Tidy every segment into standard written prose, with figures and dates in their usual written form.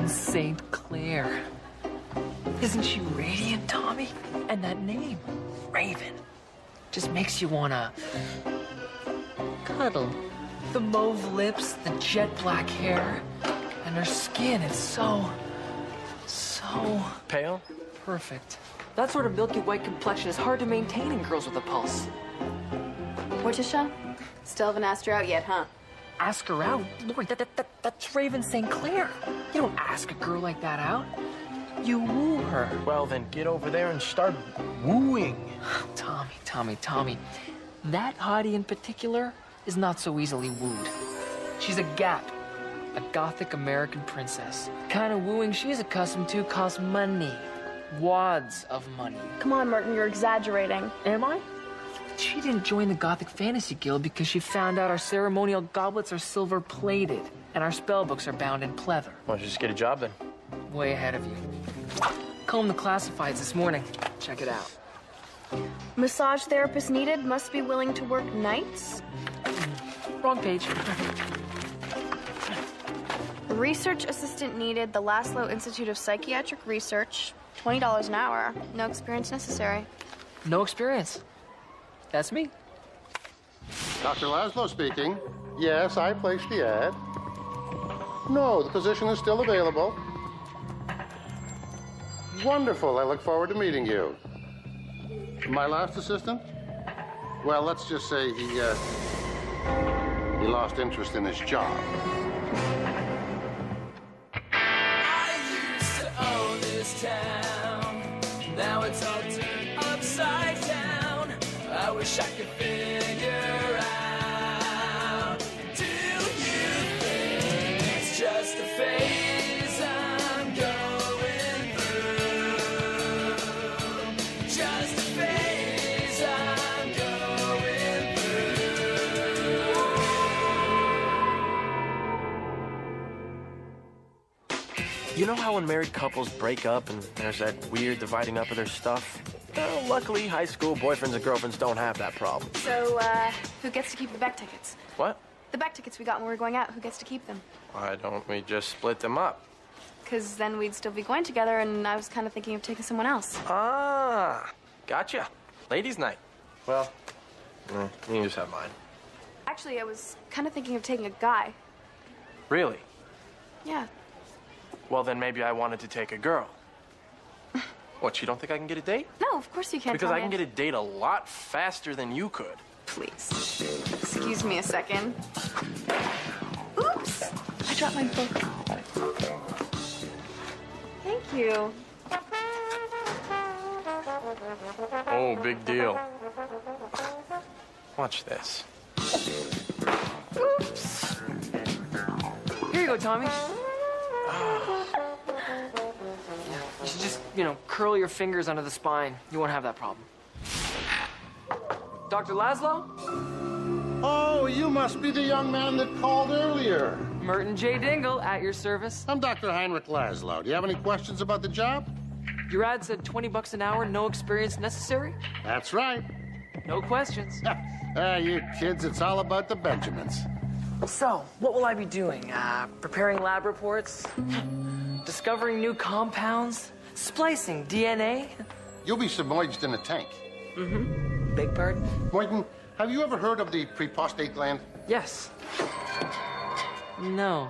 Raven St. Clair. Isn't she radiant, Tommy? And that name, Raven, just makes you wanna cuddle. The mauve lips, the jet black hair, and her skin is so pale? Perfect. That sort of milky white complexion is hard to maintain in girls with a pulse. Morticia? Still haven't asked her out yet, huh? Ask her out? Lord, that's Raven St. Clair. You don't ask a girl like that out. You woo her. Well, then get over there and start wooing. Tommy. That hottie in particular is not so easily wooed. She's a Gap, a Gothic American princess. The kind of wooing she's accustomed to costs money. Wads of money. Come on, Merton, you're exaggerating. Am I? She didn't join the Gothic Fantasy Guild because she found out our ceremonial goblets are silver-plated and our spellbooks are bound in pleather. Why don't you just get a job then? Way ahead of you. Combed the classifieds this morning. Check it out. Massage therapist needed, must be willing to work nights. Wrong page. Research assistant needed, the Laszlo Institute of Psychiatric Research, $20 an hour. No experience necessary. No experience. That's me. Dr. Laszlo speaking. Yes, I placed the ad. No, the position is still available. Wonderful. I look forward to meeting you. My last assistant? Well, let's just say he lost interest in his job. I used to own this town. Now it's all turned upside down. I wish I could figure out. Do you think it's just a phase I'm going through? Just a phase I'm going through. You know how when married couples break up and there's that weird dividing up of their stuff? Well, luckily, high school boyfriends and girlfriends don't have that problem. So, who gets to keep the back tickets? What? The back tickets we got when we were going out, who gets to keep them? Why don't we just split them up? Because then we'd still be going together, and I was kind of thinking of taking someone else. Ah, gotcha. Ladies' night. Well, you can just have mine. Actually, I was kind of thinking of taking a guy. Really? Yeah. Well, then maybe I wanted to take a girl. What, you don't think I can get a date? No, of course you can't. Because tell I can me. get a date a lot faster than you could. Please. Excuse me a second. Oops! I dropped my book. Thank you. Oh, big deal. Watch this. Oops. Here you go, Tommy. You should just, curl your fingers under the spine. You won't have that problem. Dr. Laszlo? Oh, you must be the young man that called earlier. Merton J. Dingle, at your service. I'm Dr. Heinrich Laszlo. Do you have any questions about the job? Your ad said $20 an hour, no experience necessary? That's right. No questions. You kids, it's all about the Benjamins. So, what will I be doing? Preparing lab reports? Discovering new compounds? Splicing DNA? You'll be submerged in a tank. Mm-hmm. Big pardon? Morton, have you ever heard of the prepostate gland? Yes. No.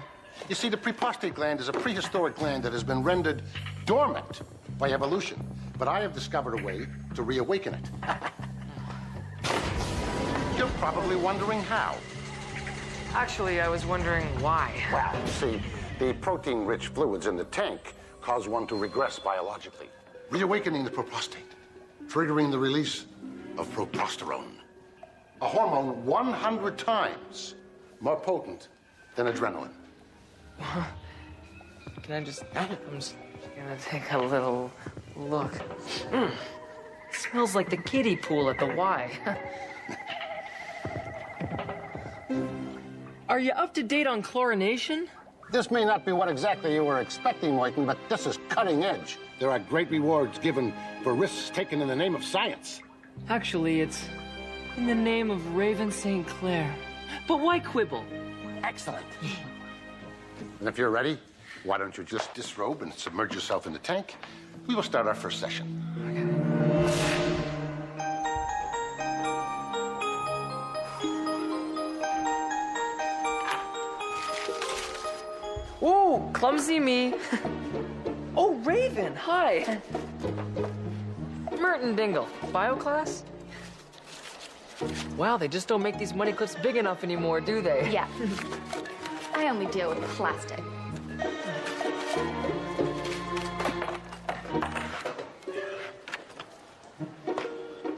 You see, the prepostate gland is a prehistoric gland that has been rendered dormant by evolution. But I have discovered a way to reawaken it. You're probably wondering how. Actually, I was wondering why. Well, you see, the protein-rich fluids in the tank cause one to regress biologically, reawakening the prepostate, triggering the release of proposterone, a hormone 100 times more potent than adrenaline. Can I I'm just gonna take a little look. Smells like the kiddie pool at the Y. Are you up to date on chlorination? This may not be what exactly you were expecting, Morton, but this is cutting edge. There are great rewards given for risks taken in the name of science. Actually, it's in the name of Raven St. Clair. But why quibble? Excellent. And if you're ready, Why don't you just disrobe and submerge yourself in the tank? We will start our first session. Ooh, clumsy me. Oh, Raven, hi. Merton Dingle, bio class? Wow, they just don't make these money clips big enough anymore, do they? Yeah. I only deal with plastic.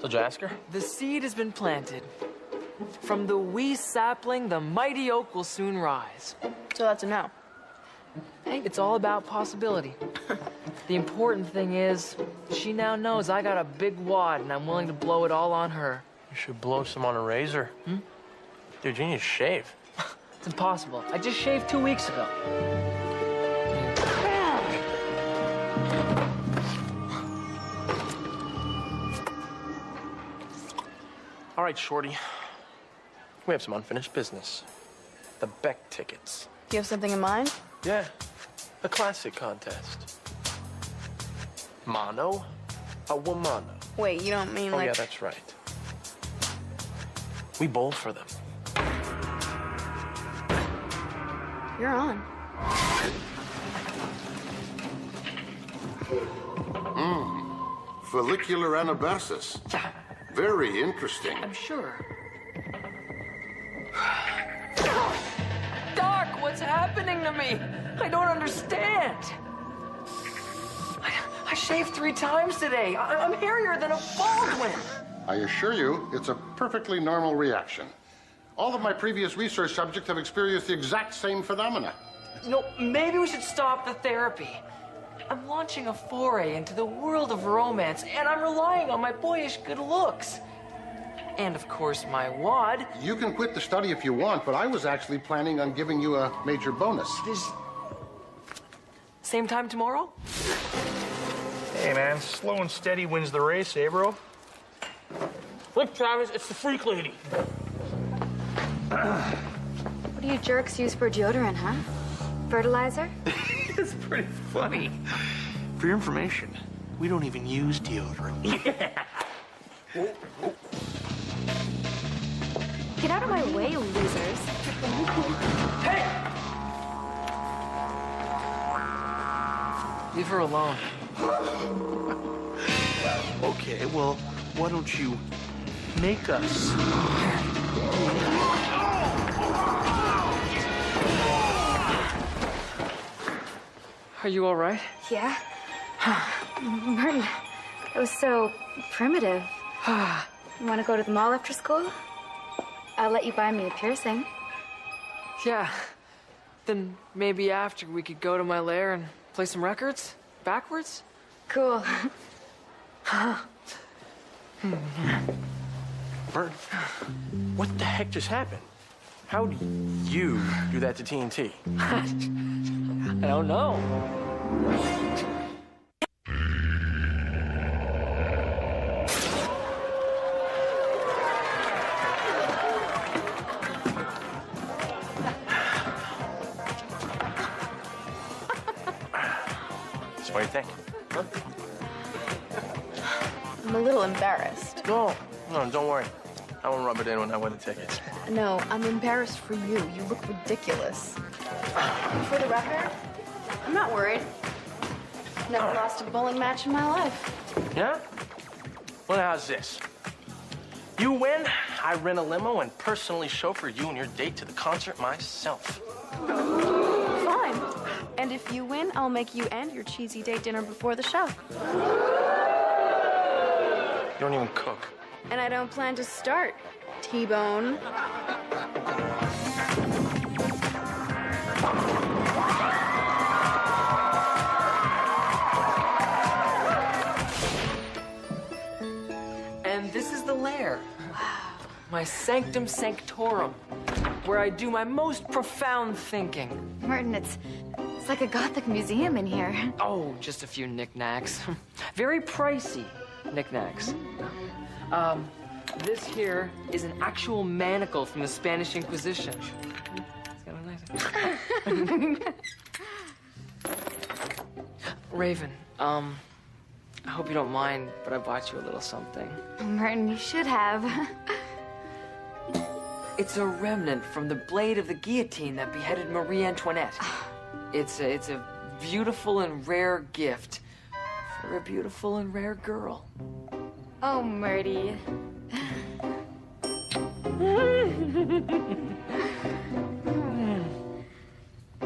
So, Jasker? The seed has been planted. From the wee sapling, the mighty oak will soon rise. So that's a no. Hey, it's all about possibility. The important thing is, she now knows I got a big wad and I'm willing to blow it all on her. You should blow some on a razor. Dude, you need to shave. It's impossible. I just shaved 2 weeks ago. All right, Shorty. We have some unfinished business. The Beck tickets. Do you have something in mind? Yeah, a classic contest. Mano a womano. Wait, you don't mean Oh, like... yeah, that's right. We bowl for them. You're on. Follicular anabasis. Very interesting. I'm sure. Doc, what's happening to me? I don't understand. I shaved 3 times today. I'm hairier than a Baldwin. I assure you, it's a perfectly normal reaction. All of my previous research subjects have experienced the exact same phenomena. You know, maybe we should stop the therapy. I'm launching a foray into the world of romance, and I'm relying on my boyish good looks. And, of course, my wad. You can quit the study if you want, but I was actually planning on giving you a major bonus. Same time tomorrow? Hey, man, slow and steady wins the race, eh, bro? Look, Travis, it's the freak lady. What do you jerks use for deodorant, huh? Fertilizer? It's pretty funny. For your information, we don't even use deodorant. Get out of my way, losers. Leave her alone. Okay, well, why don't you make us? Are you all right? Yeah? Martin, it was so primitive. You want to go to the mall after school? I'll let you buy me a piercing. Yeah. Then maybe after we could go to my lair and play some records? Backwards? Cool. Bert, what the heck just happened? How do you do that to TNT? I don't know. So what do you think? Huh? I'm a little embarrassed. No, don't worry. I won't rub it in when I win the tickets. No, I'm embarrassed for you. You look ridiculous. For the record, I'm not worried. Never lost a bowling match in my life. Yeah? Well, how's this? You win, I rent a limo and personally chauffeur you and your date to the concert myself. Fine. And if you win, I'll make you and your cheesy date dinner before the show. You don't even cook. And I don't plan to start, T-Bone. And this is the lair. My sanctum sanctorum, where I do my most profound thinking. Martin, it's like a Gothic museum in here. Oh, just a few knickknacks. Very pricey knickknacks. This here is an actual manacle from the Spanish Inquisition. It's got a nice... Raven, I hope you don't mind, but I bought you a little something. Oh, Merton, you should have. It's a remnant from the blade of the guillotine that beheaded Marie Antoinette. It's a beautiful and rare gift for a beautiful and rare girl. Oh, Murdy.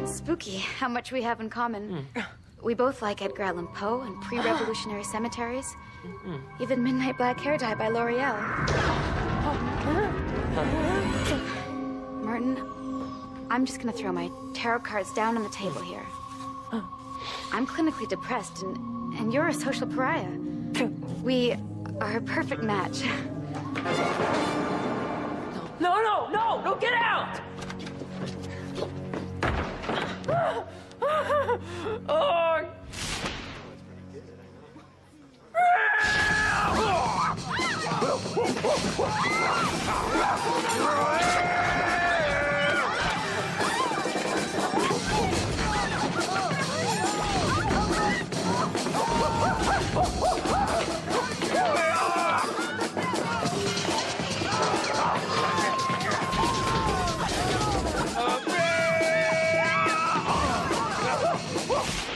Spooky how much we have in common. We both like Edgar Allan Poe and pre-revolutionary cemeteries. Even Midnight Black Hair Dye by L'Oreal. Merton, I'm just gonna throw my tarot cards down on the table here. I'm clinically depressed, and you're a social pariah. We are a perfect match. No, get out! Oh.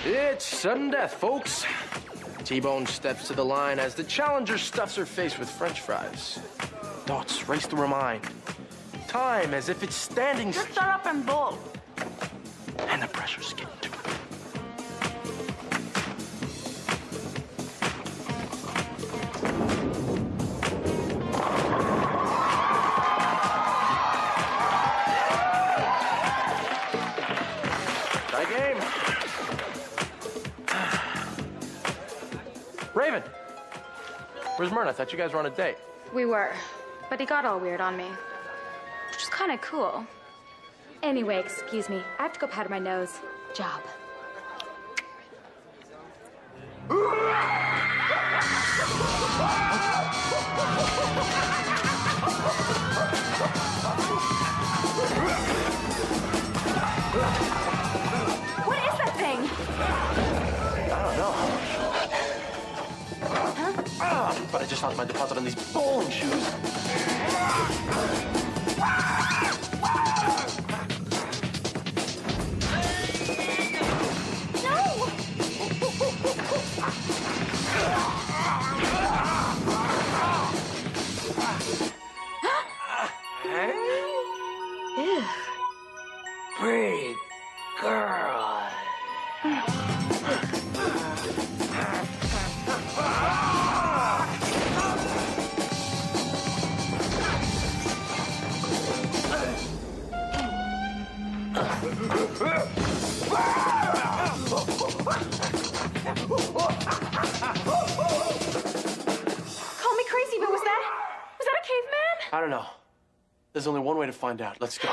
It's sudden death, folks. T-Bone steps to the line as the challenger stuffs her face with French fries. Thoughts race through her mind. Time as if it's standing still. Shut up and bowl. And the pressure's getting to her. Try game. Raven, where's Myrna? I thought you guys were on a date. We were, but he got all weird on me. Which is kind of cool. Anyway, excuse me. I have to go powder my nose. Job. What is that thing? I don't know. But I just lost my deposit on these bowling shoes. Pretty girl. Call me crazy, but was that a caveman? I don't know. There's only one way to find out. Let's go.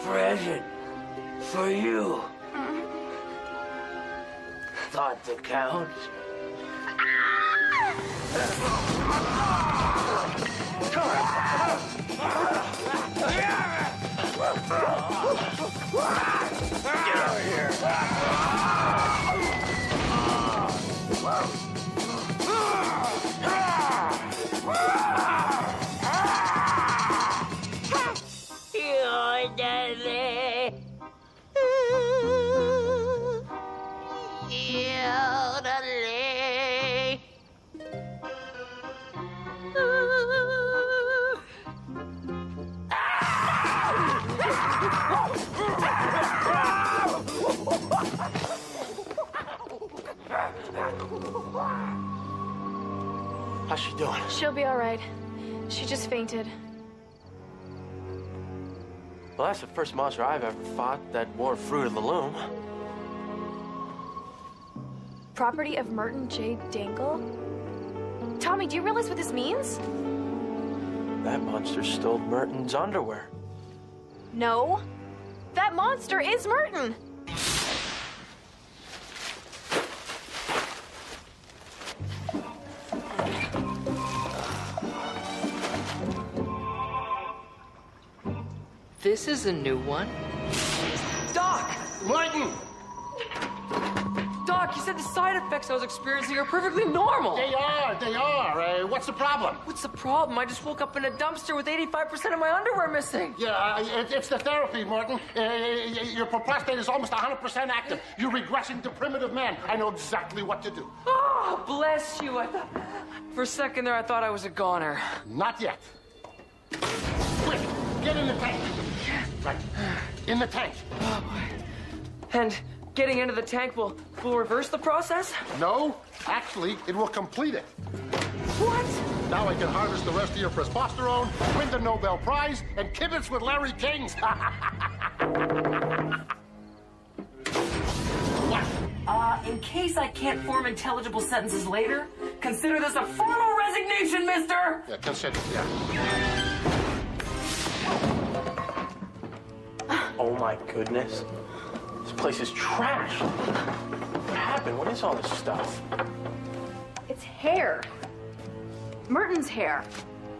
Present for you. Thought to count. Get out of here. How's she doing? She'll be all right. She just fainted. Well, that's the first monster I've ever fought that wore Fruit of the Loom. Property of Merton J. Dangle? Tommy, do you realize what this means? That monster stole Merton's underwear. No. That monster is Merton. This is a new one. Doc! Martin! Doc, you said the side effects I was experiencing are perfectly normal. They are. What's the problem? What's the problem? I just woke up in a dumpster with 85% of my underwear missing. Yeah, it's the therapy, Martin. Your prostate is almost 100% active. You're regressing to primitive man. I know exactly what to do. Oh, bless you. For a second there, I thought I was a goner. Not yet. Quick, get in the tank. Right, in the tank. And getting into the tank will reverse the process? No, actually, it will complete it. What? Now I can harvest the rest of your testosterone, win the Nobel Prize, and kibitz with Larry King. What? In case I can't form intelligible sentences later, consider this a formal resignation, mister! Yeah, consider, yeah. Oh my goodness. This place is trashed. What happened? What is all this stuff? It's hair. Merton's hair.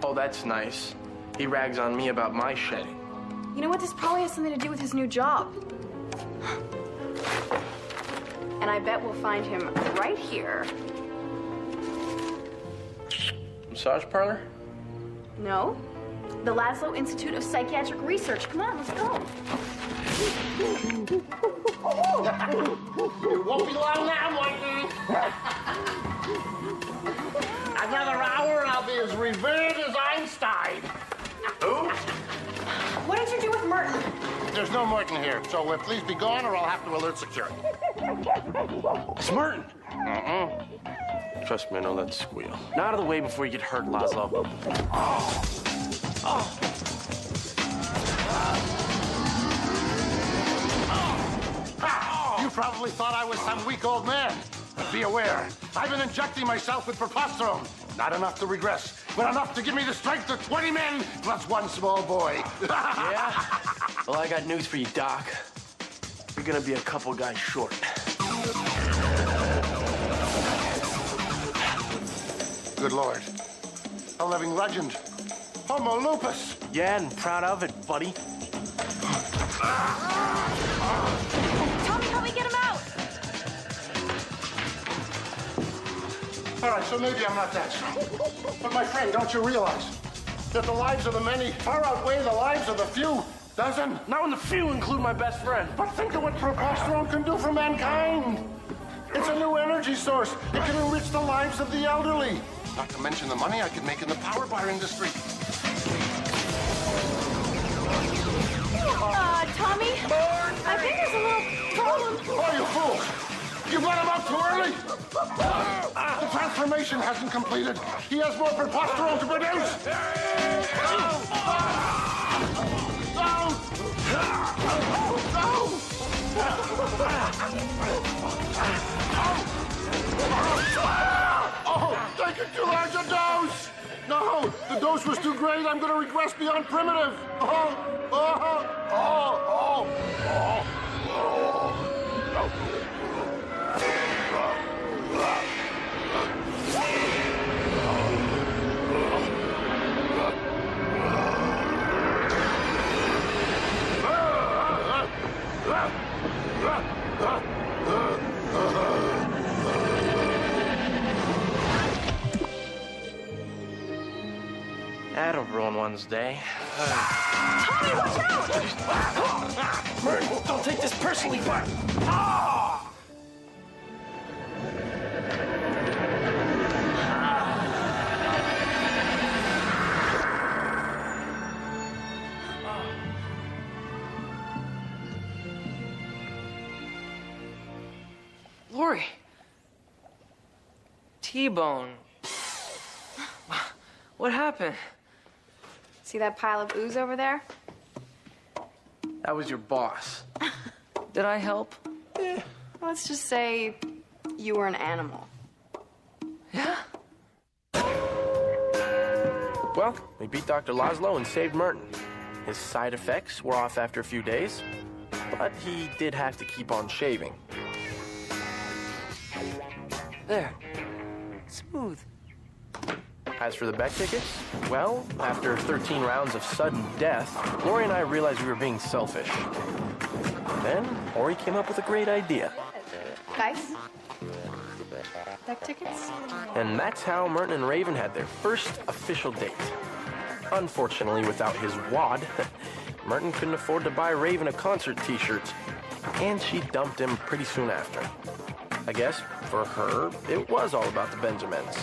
Oh, that's nice. He rags on me about my shedding. You know what? This probably has something to do with his new job. And I bet we'll find him right here. Massage parlor? No? The Laszlo Institute of Psychiatric Research. Come on, let's go. It won't be long now, Martin. Another hour and I'll be as revered as Einstein. Who? What did you do with Merton? There's no Martin here, so please be gone or I'll have to alert security. It's Merton. Trust me, I know that squeal. Now out of the way before you get hurt, Laszlo. You probably thought I was some weak old man. But be aware, I've been injecting myself with testosterone. Not enough to regress, but enough to give me the strength of 20 men plus one small boy. Yeah? Well, I got news for you, Doc. You're gonna be a couple guys short. Good Lord. A living legend. Homo lupus. Yeah, and proud of it, buddy. Tommy, help me get him out! All right, so maybe I'm not that strong. But my friend, don't you realize that the lives of the many far outweigh the lives of the few? Doesn't? Not when the few include my best friend. But think of what testosterone can do for mankind. It's a new energy source. It can enrich the lives of the elderly. Not to mention the money I could make in the power bar industry. Tommy? I think there's a little problem. Oh, you fools! You let him out too early! The transformation hasn't completed. He has more testosterone to produce. Oh, taking too large a dose! No, the dose was too great. I'm going to regress beyond primitive. That'll ruin one's day. Tommy, watch out! Merton, don't take this personally, but... Lori. T-Bone. What happened? See that pile of ooze over there? That was your boss. Did I help? Let's just say you were an animal. Yeah? Well, we beat Dr. Laszlo and saved Merton. His side effects were off after a few days, but he did have to keep on shaving. There. Smooth. As for the bet tickets, well, after 13 rounds of sudden death, Lori and I realized we were being selfish. Then, Lori came up with a great idea. Guys? Deck tickets? And that's how Merton and Raven had their first official date. Unfortunately, without his wad, Merton couldn't afford to buy Raven a concert t-shirt, and she dumped him pretty soon after. I guess, for her, it was all about the Benjamins.